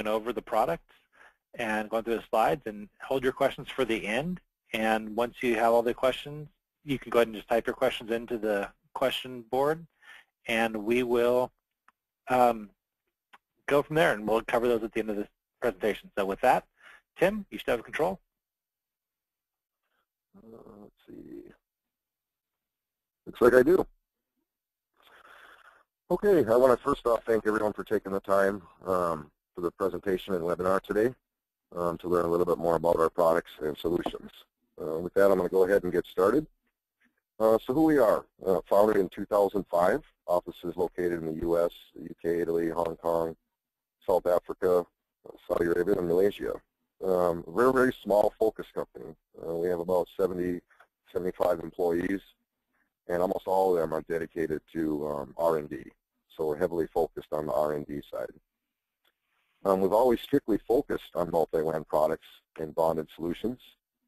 over the products and going through the slides, and hold your questions for the end. And once you have all the questions, you can go ahead and just type your questions into the question board, and we will go from there, and we'll cover those at the end of this presentation. So with that, Tim, you should have control. Let's see. Looks like I do. Okay, I want to first off thank everyone for taking the time for the presentation and webinar today to learn a little bit more about our products and solutions. With that, I'm going to go ahead and get started. So who we are, founded in 2005, offices located in the U.S., the UK, Italy, Hong Kong, South Africa, Saudi Arabia, and Malaysia. We're a very small focused company. We have about 70, 75 employees, and almost all of them are dedicated to R&D. So we're heavily focused on the R&D side. We've always strictly focused on multi-WAN products and bonded solutions.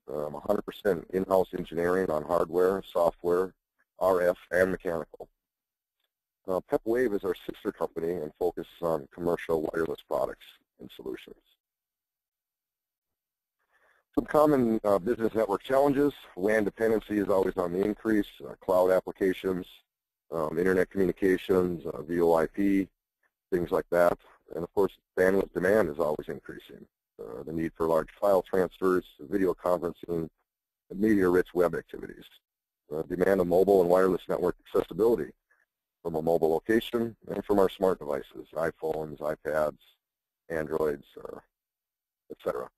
100% in-house engineering on hardware, software, RF, and mechanical. PepWave is our sister company and focuses on commercial wireless products and solutions. Some common business network challenges. WAN dependency is always on the increase. Cloud applications, internet communications, VoIP, things like that. And of course, bandwidth demand is always increasing. The need for large file transfers, video conferencing, and media-rich web activities. Demand of mobile and wireless network accessibility from a mobile location and from our smart devices, iPhones, iPads, Androids, etc.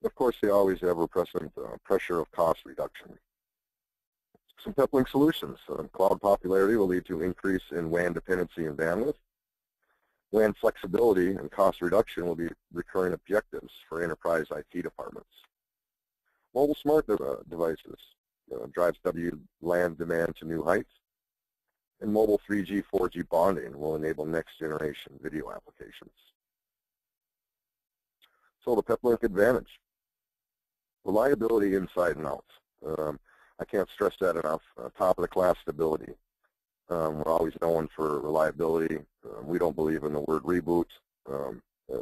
Of course, the always ever-present pressure of cost reduction. Some Peplink solutions. Cloud popularity will lead to increase in WAN dependency and bandwidth. WAN flexibility and cost reduction will be recurring objectives for enterprise IT departments. Mobile smart devices drives WLAN demand to new heights. And mobile 3G, 4G bonding will enable next generation video applications. So the Peplink advantage. Reliability inside and out. I can't stress that enough. Top of the class stability. We're always known for reliability. We don't believe in the word reboot.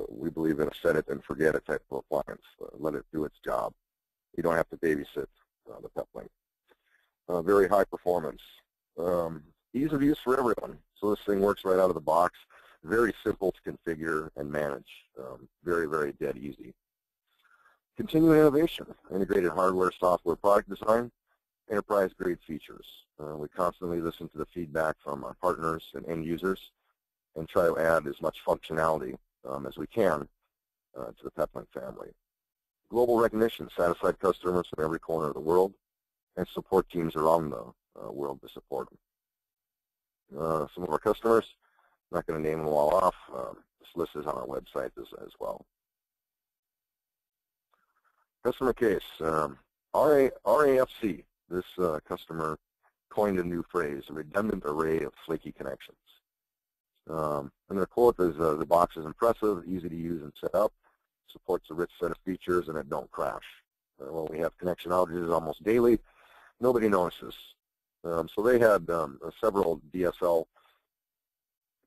We believe in a set it and forget it type of appliance. Let it do its job. You don't have to babysit the Peplink. Very high performance. Ease of use for everyone. So this thing works right out of the box. Very simple to configure and manage. Very, very dead easy. Continuing innovation. Integrated hardware, software, product design. Enterprise-grade features. We constantly listen to the feedback from our partners and end users and try to add as much functionality as we can to the Peplink family. Global recognition, satisfied customers from every corner of the world, and support teams around the world to support them. Some of our customers, I'm not going to name them all off. This list is on our website as well. Customer case, RAFC. This customer coined a new phrase, a redundant array of flaky connections. And their quote is, the box is impressive, easy to use and set up, supports a rich set of features, and it don't crash. Well, we have connection outages almost daily. Nobody notices. So they had several DSL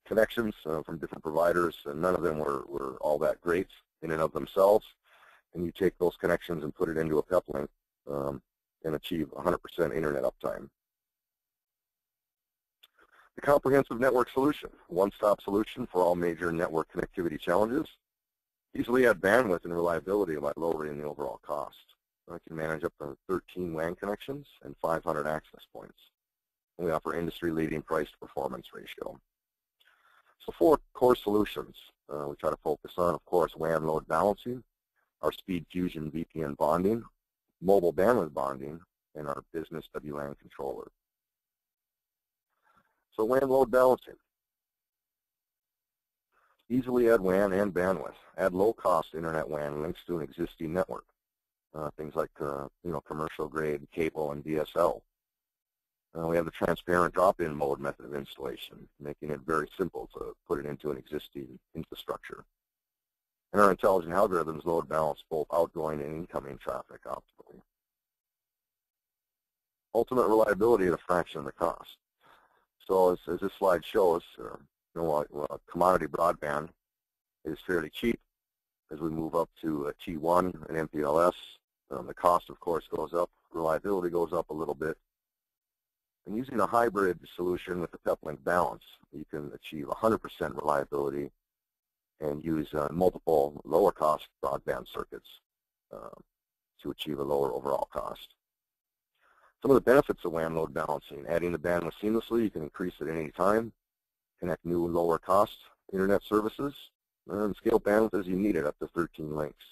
connections from different providers, and none of them were all that great in and of themselves. And you take those connections and put it into a Peplink and achieve 100% internet uptime. The comprehensive network solution, one-stop solution for all major network connectivity challenges. Easily add bandwidth and reliability by lowering the overall cost. I can manage up to 13 WAN connections and 500 access points. We offer industry-leading price-to-performance ratio. So 4 core solutions we try to focus on, of course, WAN load balancing, our Speed Fusion VPN bonding, mobile bandwidth bonding, and our business WLAN controller. So WAN load balancing. Easily add WAN and bandwidth. Add low-cost internet WAN links to an existing network. Things like commercial-grade cable and DSL. We have the transparent drop-in mode method of installation, making it very simple to put it into an existing infrastructure. And our intelligent algorithms load balance both outgoing and incoming traffic optimally. Ultimate reliability at a fraction of the cost. So as this slide shows, commodity broadband is fairly cheap, As we move up to T1 and MPLS, the cost, of course, goes up. Reliability goes up a little bit. And using a hybrid solution with the Peplink balance, you can achieve 100% reliability and use multiple lower-cost broadband circuits to achieve a lower overall cost. Some of the benefits of WAN load balancing: adding the bandwidth seamlessly. You can increase it at any time, connect new lower-cost internet services, and scale bandwidth as you need it up to 13 links.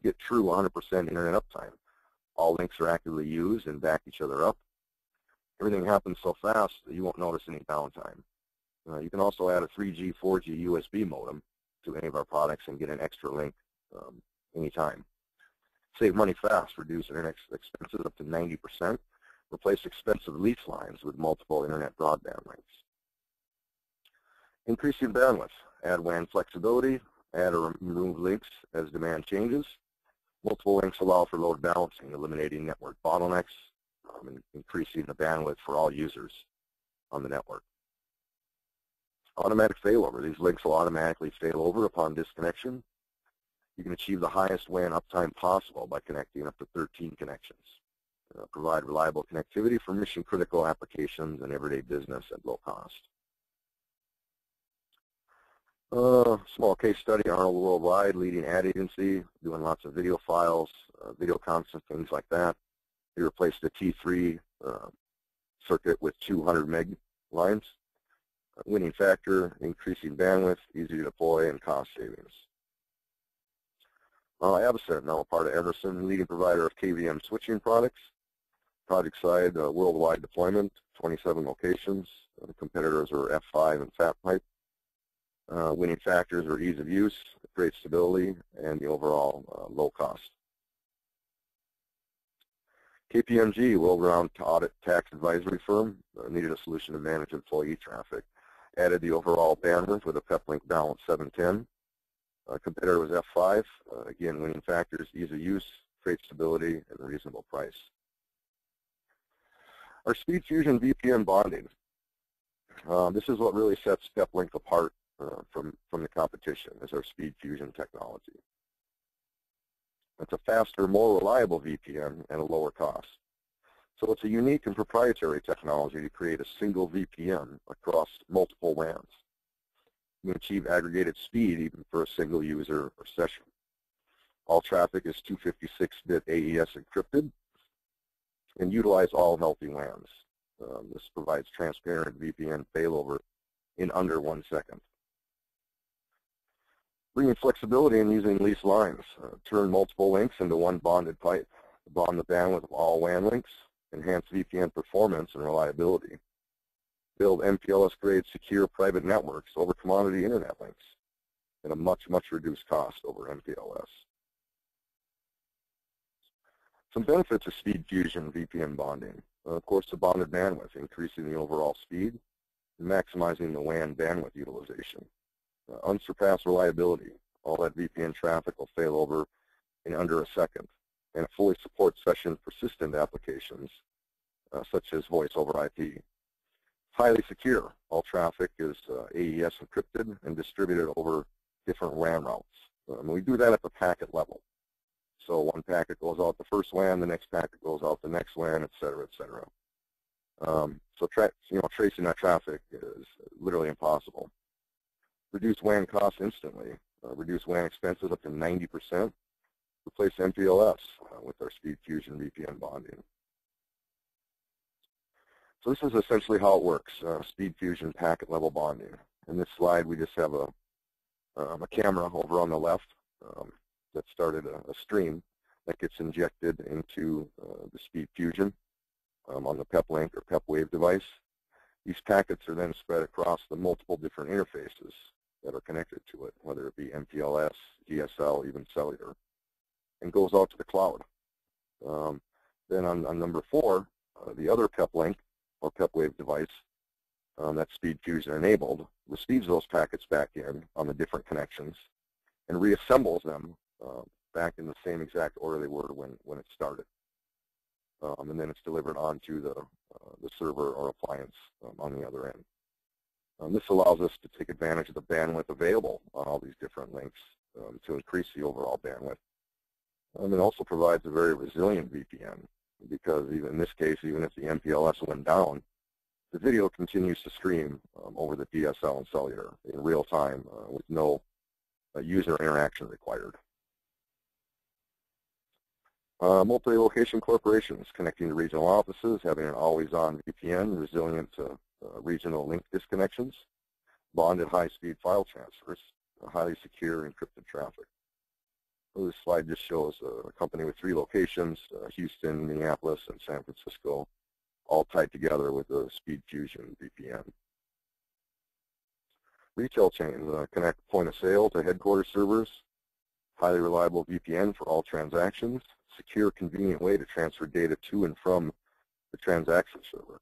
Get true 100% internet uptime. All links are actively used and back each other up. Everything happens so fast that you won't notice any downtime. You can also add a 3G, 4G USB modem to any of our products and get an extra link anytime. Save money fast, reduce internet expenses up to 90%, replace expensive lease lines with multiple internet broadband links. Increasing bandwidth, add WAN flexibility, add or remove links as demand changes. Multiple links allow for load balancing, eliminating network bottlenecks, and increasing the bandwidth for all users on the network. Automatic failover. These links will automatically fail over upon disconnection. You can achieve the highest WAN uptime possible by connecting up to 13 connections. Provide reliable connectivity for mission-critical applications and everyday business at low cost. Small case study: Arnold Worldwide, leading ad agency, doing lots of video files, video conference, things like that. They replaced the T3 circuit with 200 meg lines. Winning factor: increasing bandwidth, easy to deploy, and cost savings. Avocent, now a part of Emerson, leading provider of KVM switching products. Project side, worldwide deployment, 27 locations. Competitors are F5 and FatPipe. Winning factors are ease of use, great stability, and the overall low cost. KPMG, world-renowned audit tax advisory firm, needed a solution to manage employee traffic. Added the overall bandwidth with a Peplink balance 710. Competitor was F5. Again, winning factors, ease of use, great stability, and a reasonable price. Our Speed Fusion VPN bonding. This is what really sets Peplink apart from the competition, is our Speed Fusion technology. It's a faster, more reliable VPN at a lower cost. So it's a unique and proprietary technology to create a single VPN across multiple WANs. You can achieve aggregated speed even for a single user or session. All traffic is 256-bit AES encrypted and utilize all healthy WANs. This provides transparent VPN failover in under 1 second. Bringing flexibility in using leased lines. Turn multiple links into one bonded pipe. Bond the bandwidth of all WAN links. Enhance VPN performance and reliability. Build MPLS-grade secure private networks over commodity internet links at a much, much reduced cost over MPLS. Some benefits of Speed Fusion VPN bonding. Of course, the bonded bandwidth, increasing the overall speed and maximizing the WAN bandwidth utilization. Unsurpassed reliability. All that VPN traffic will fail over in under a second. And it fully supports session persistent applications such as voice over IP. Highly secure. All traffic is AES encrypted and distributed over different WAN routes. We do that at the packet level. So one packet goes out the first WAN, the next packet goes out the next WAN, et cetera, et cetera. So tracing that traffic is literally impossible. Reduce WAN costs instantly. Reduce WAN expenses up to 90%. Replace MPLS with our Speed Fusion VPN bonding. So this is essentially how it works, Speed Fusion packet level bonding. In this slide, we just have a camera over on the left that started a stream that gets injected into the Speed Fusion on the Peplink or PepWave device. These packets are then spread across the multiple different interfaces that are connected to it, whether it be MPLS, DSL, even cellular, and goes out to the cloud. Then on number 4, the other Peplink or PepWave device that's Speed Fusion enabled receives those packets back in on the different connections and reassembles them back in the same exact order they were when it started. And then it's delivered onto the server or appliance on the other end. This allows us to take advantage of the bandwidth available on all these different links to increase the overall bandwidth. It also provides a very resilient VPN because even in this case, even if the MPLS went down, the video continues to stream over the DSL and cellular in real time with no user interaction required. Multi-location corporations connecting to regional offices, having an always-on VPN, resilient to regional link disconnections, bonded high-speed file transfers, highly secure encrypted traffic. So this slide just shows a company with 3 locations, Houston, Minneapolis, and San Francisco, all tied together with the SpeedFusion VPN. Retail chains connect point of sale to headquarters servers, highly reliable VPN for all transactions, secure, convenient way to transfer data to and from the transaction server.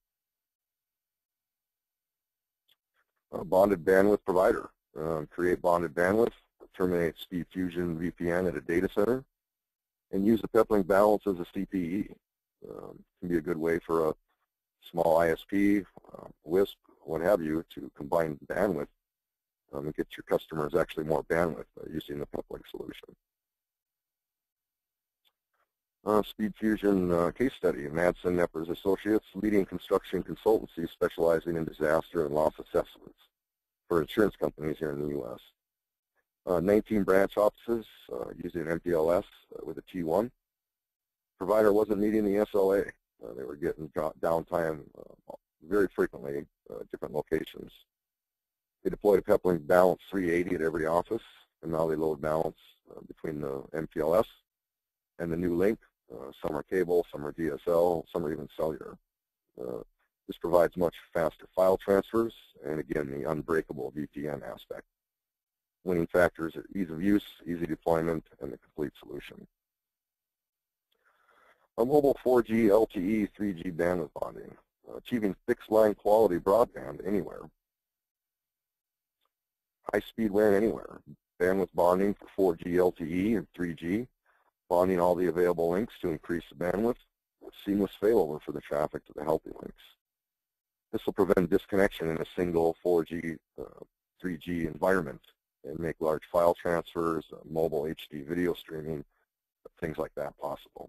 Bonded bandwidth provider. Create bonded bandwidth, terminate SpeedFusion VPN at a data center, and use the Peplink balance as a CPE. Can be a good way for a small ISP, WISP, what have you, to combine bandwidth and get your customers actually more bandwidth using the Peplink solution. SpeedFusion case study, Madsen Neppers Associates, leading construction consultancy specializing in disaster and loss assessments for insurance companies here in the U.S. 19 branch offices using MPLS with a T1. Provider wasn't meeting the SLA. They were getting downtime very frequently at different locations. They deployed a Peplink balance 380 at every office, and now they load balance between the MPLS and the new link. Some are cable, some are DSL, some are even cellular. This provides much faster file transfers, and again, the unbreakable VPN aspect. Winning factors are ease of use, easy deployment, and the complete solution. A mobile 4G LTE 3G bandwidth bonding, achieving fixed line quality broadband anywhere. High speed WAN anywhere, bandwidth bonding for 4G LTE and 3G, bonding all the available links to increase the bandwidth, with seamless failover for the traffic to the healthy links. This will prevent disconnection in a single 4G, 3G environment and make large file transfers, mobile HD video streaming, things like that possible.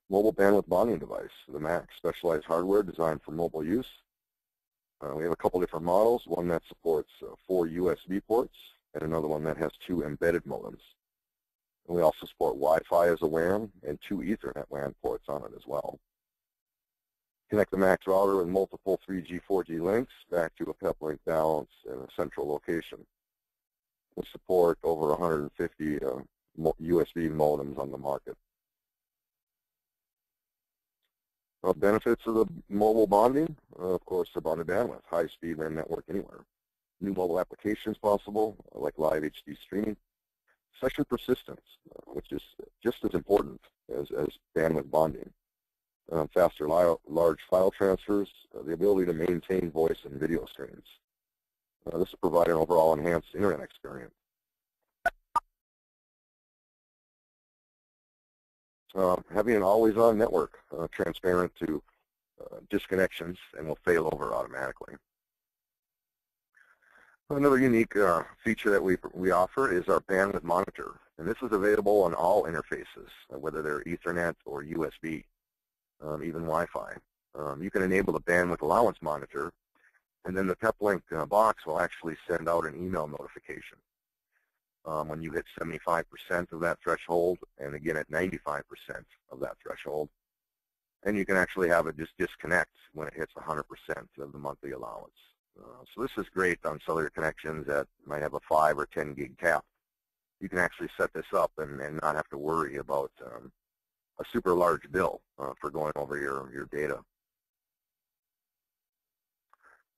Mobile bandwidth bonding device, the MAC, specialized hardware designed for mobile use. We have a couple different models, one that supports 4 USB ports and another one that has 2 embedded modems. And we also support Wi-Fi as a WAN and 2 Ethernet WAN ports on it as well. Connect the MAX router with multiple 3G, 4G links back to a Peplink balance in a central location. We support over 150 USB modems on the market. Benefits of the mobile bonding, of course, the bonded bandwidth, high-speed WAN network anywhere. New mobile applications possible, like live HD streaming. Session persistence, which is just as important as bandwidth bonding. Faster large file transfers, the ability to maintain voice and video streams. This will provide an overall enhanced internet experience. Having an always-on network, transparent to disconnections, and will fail over automatically. Another unique feature that we offer is our bandwidth monitor, and this is available on all interfaces, whether they're Ethernet or USB, even Wi-Fi. You can enable the bandwidth allowance monitor, and then the Peplink box will actually send out an email notification when you hit 75% of that threshold, and again at 95% of that threshold. And you can actually have it just disconnect when it hits 100% of the monthly allowance. So this is great on cellular connections that might have a 5 or 10 gig cap. You can actually set this up and not have to worry about a super large bill for going over your data.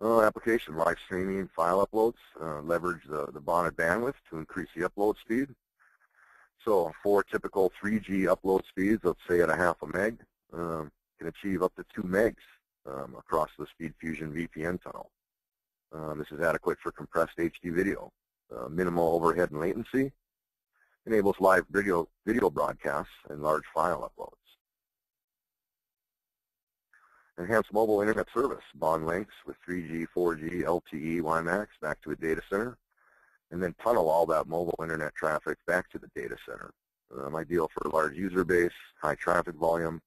Application, live streaming, file uploads, leverage the bonded bandwidth to increase the upload speed. So for typical 3G upload speeds, let's say at a half a meg, can achieve up to 2 megs across the SpeedFusion VPN tunnel. This is adequate for compressed HD video, minimal overhead and latency, enables live video broadcasts and large file uploads. Enhanced mobile internet service, bond links with 3G, 4G, LTE, WiMAX back to a data center. and then tunnel all that mobile internet traffic back to the data center. Ideal for a large user base, high traffic volume,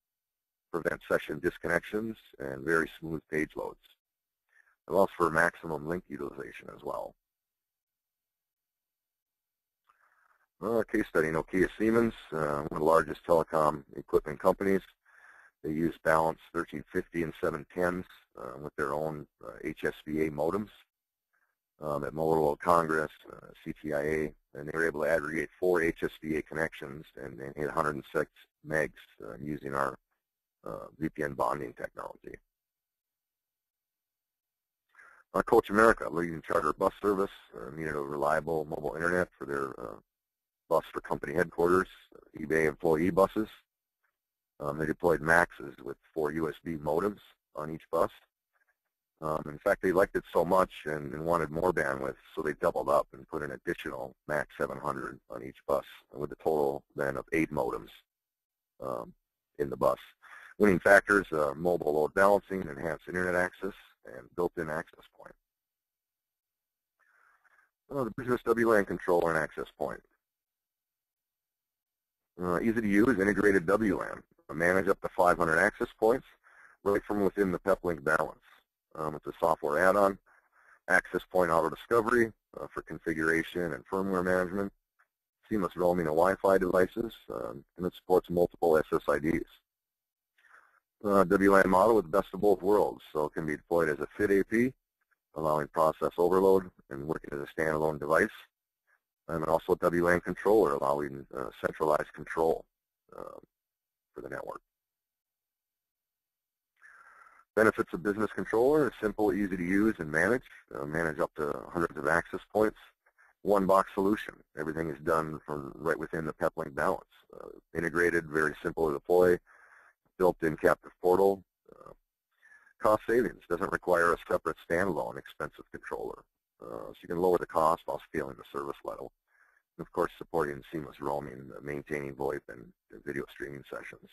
prevent session disconnections, and very smooth page loads. It allows for maximum link utilization as well. Case study, Nokia Siemens, one of the largest telecom equipment companies. They use Balance 1350 and 710s with their own HSVA modems. At Mobile World Congress, CTIA, and they were able to aggregate 4 HSVA connections and hit 106 megs using our VPN bonding technology. Coach America, leading charter bus service, needed a reliable mobile internet for their bus for company headquarters, eBay employee buses. They deployed Maxes with 4 USB modems on each bus. In fact, they liked it so much and wanted more bandwidth, so they doubled up and put an additional Max 700 on each bus, with a total then of 8 modems in the bus. Winning factors, mobile load balancing, enhanced internet access, and built-in access point. The business WLAN controller and access point. Easy to use, integrated WLAN. Manage up to 500 access points right from within the Peplink Balance. It's a software add-on, access point auto discovery for configuration and firmware management, seamless roaming of Wi-Fi devices, and it supports multiple SSIDs. WLAN model with the best of both worlds, so it can be deployed as a FIT AP, allowing process overload and working as a standalone device, and also a WLAN controller, allowing centralized control for the network. Benefits of business controller is simple, easy to use and manage. Manage up to hundreds of access points. One box solution. Everything is done from right within the Peplink Balance. Integrated, very simple to deploy. Built-in captive portal. Cost savings. Doesn't require a separate standalone expensive controller. So you can lower the cost while scaling the service level. And of course, supporting seamless roaming, maintaining VoIP and video streaming sessions.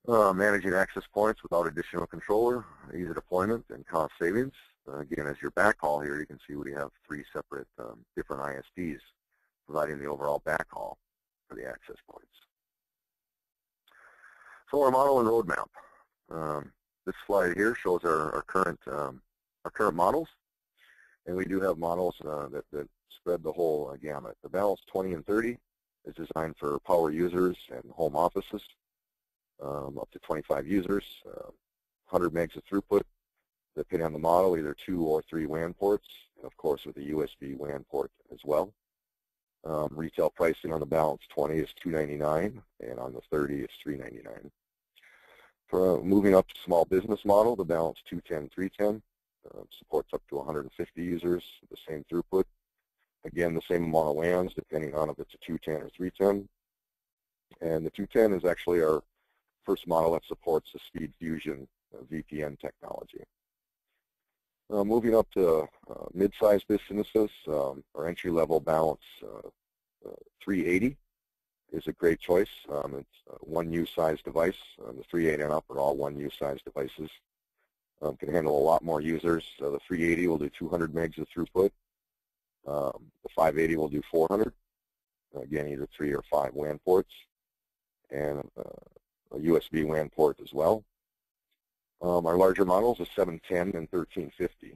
Managing access points without additional controller, easy deployment, and cost savings. Again, as your backhaul here, you can see we have 3 separate different ISPs providing the overall backhaul for the access points. So our model and roadmap. This slide here shows our current models, and we do have models that spread the whole gamut. The Balance 20 and 30 is designed for power users and home offices. Up to 25 users, 100 megs of throughput, depending on the model, either 2 or 3 WAN ports, and of course with a USB WAN port as well. Retail pricing on the Balance 20 is $299, and on the 30 is $399. For moving up to small business model, the Balance 210, 310 supports up to 150 users, the same throughput. Again, the same amount of WANs, depending on if it's a 210 or 310. And the 210 is actually our first model that supports the Speed Fusion VPN technology. Moving up to mid-sized businesses, our entry-level Balance 380 is a great choice. It's a 1U size device. The 380 and up are all 1U size devices. Can handle a lot more users. The 380 will do 200 megs of throughput. The 580 will do 400. Again, either 3 or 5 WAN ports, and a USB WAN port as well. Our larger models are 710 and 1350.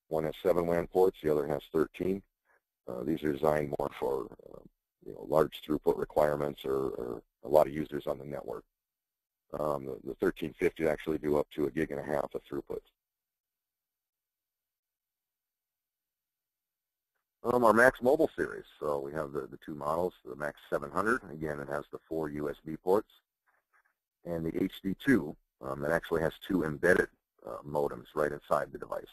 One has 7 WAN ports, the other has 13. These are designed more for large throughput requirements or a lot of users on the network. The 1350 actually do up to 1.5 gigs of throughput. Our Max Mobile series, so we have the 2 models, the Max 700, again it has the 4 USB ports, and the HD2 that actually has 2 embedded modems right inside the device.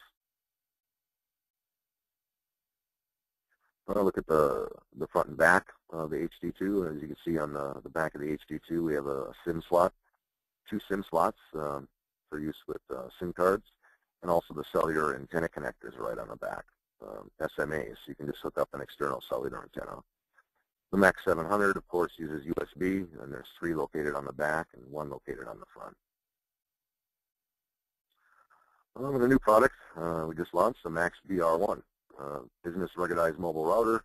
Look at the front and back of the HD2. As you can see on the back of the HD2, we have a SIM slot, 2 SIM slots for use with SIM cards, and also the cellular antenna connectors right on the back. SMAs, so you can just hook up an external cellular antenna. The Max 700, of course, uses USB, and there's 3 located on the back and 1 located on the front. And a new product we just launched, the Max BR1, business ruggedized mobile router.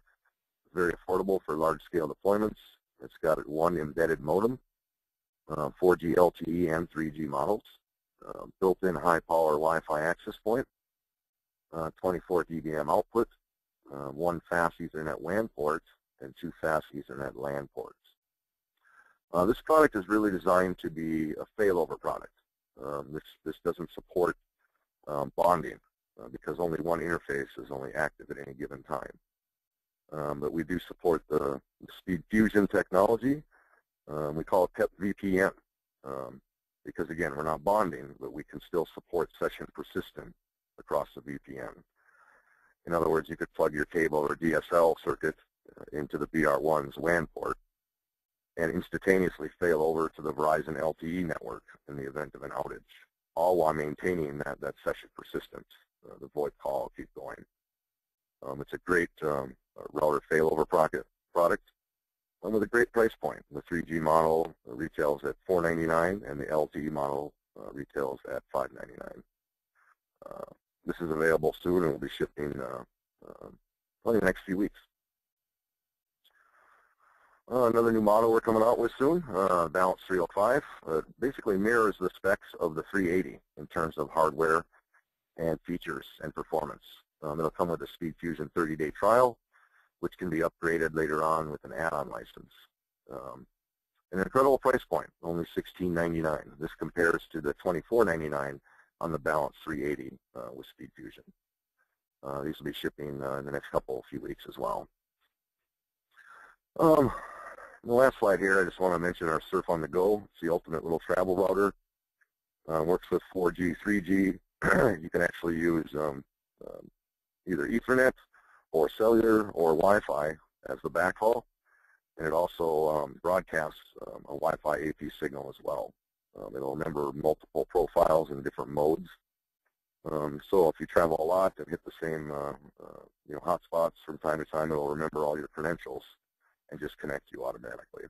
Very affordable for large-scale deployments. It's got one embedded modem, 4G LTE and 3G models, built-in high-power Wi-Fi access point, 24 dBm output, one fast Ethernet WAN port, and two fast Ethernet LAN ports. This product is really designed to be a failover product. This doesn't support bonding because only one interface is only active at any given time. But we do support the speed fusion technology. We call it PEP VPN because, again, we're not bonding, but we can still support session persistent across the VPN. In other words, you could plug your cable or DSL circuit into the BR1's WAN port and instantaneously fail over to the Verizon LTE network in the event of an outage, all while maintaining that session persistence. The VoIP call will keep going. It's a great router failover product with a great price point. The 3G model retails at $499 and the LTE model retails at $599. This is available soon and will be shipping probably in the next few weeks. Another new model we're coming out with soon, Balance 305, basically mirrors the specs of the 380 in terms of hardware and features and performance. It'll come with a Speed Fusion 30-day trial, which can be upgraded later on with an add-on license. An incredible price point, only $16.99. This compares to the $24.99 on the Balance 380 with Speed Fusion. These will be shipping in the next few weeks as well. The last slide here, I just want to mention our Surf on the Go. It's the ultimate little travel router. Works with 4G, 3G. You can actually use either Ethernet or cellular or Wi-Fi as the backhaul, and it also broadcasts a Wi-Fi AP signal as well. It'll remember multiple profiles in different modes. So if you travel a lot and hit the same hotspots from time to time, it'll remember all your credentials and just connect you automatically.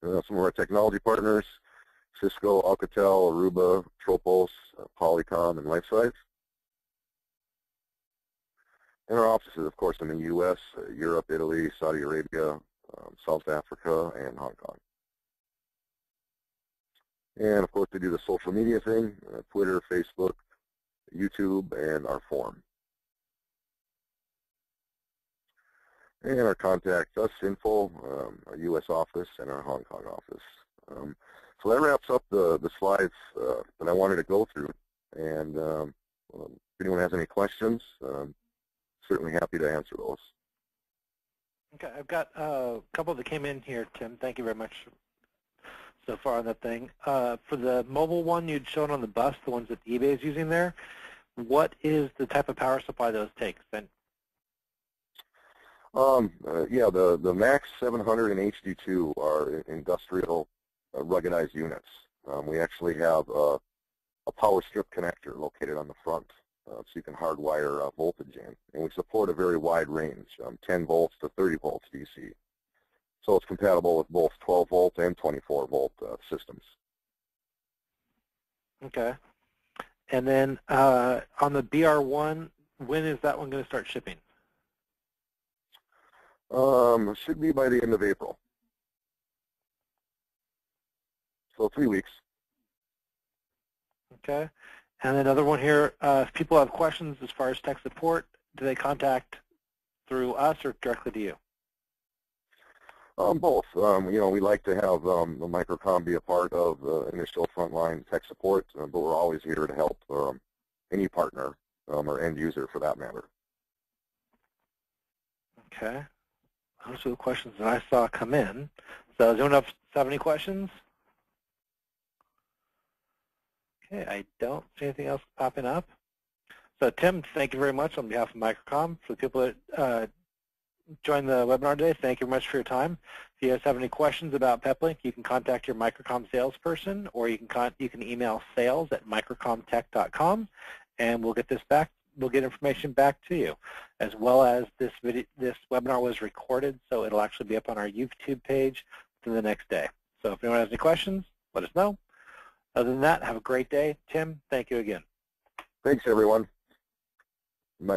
Some of our technology partners: Cisco, Alcatel, Aruba, Tropos, Polycom, and LifeSight. And our offices, of course, in the U.S., Europe, Italy, Saudi Arabia, South Africa, and Hong Kong. And, of course, we do the social media thing, Twitter, Facebook, YouTube, and our forum. And our contact us info, our U.S. office, and our Hong Kong office. So that wraps up the slides that I wanted to go through. And if anyone has any questions, certainly happy to answer those. Okay, I've got a couple that came in here, Tim. Thank you very much so far on that thing. For the mobile one you'd shown on the bus, the ones that eBay is using there, what is the type of power supply those take? Then? Yeah, the Max 700 and HD2 are industrial ruggedized units. We actually have a power strip connector located on the front, so you can hardwire voltage in. And we support a very wide range, 10 volts to 30 volts DC. So it's compatible with both 12 volt and 24 volt systems. Okay. And then on the BR1, when is that one going to start shipping? Should be by the end of April. So 3 weeks. Okay. And another one here, if people have questions as far as tech support, do they contact through us or directly to you? Both. We like to have the Microcom be a part of initial frontline tech support, but we're always here to help any partner or end user for that matter. Okay. Those are the questions that I saw come in. So does anyone else have any questions? Okay, I don't see anything else popping up. So Tim, thank you very much on behalf of Microcom. For the people that joined the webinar today, thank you very much for your time. If you guys have any questions about Peplink, you can contact your Microcom salesperson, or you can email sales@microcomtech.com, and we'll get this back. We'll get information back to you, as well as this webinar was recorded, so it'll actually be up on our YouTube page within the next day. So if anyone has any questions, let us know. Other than that, have a great day. Tim, thank you again. Thanks, everyone. Bye now.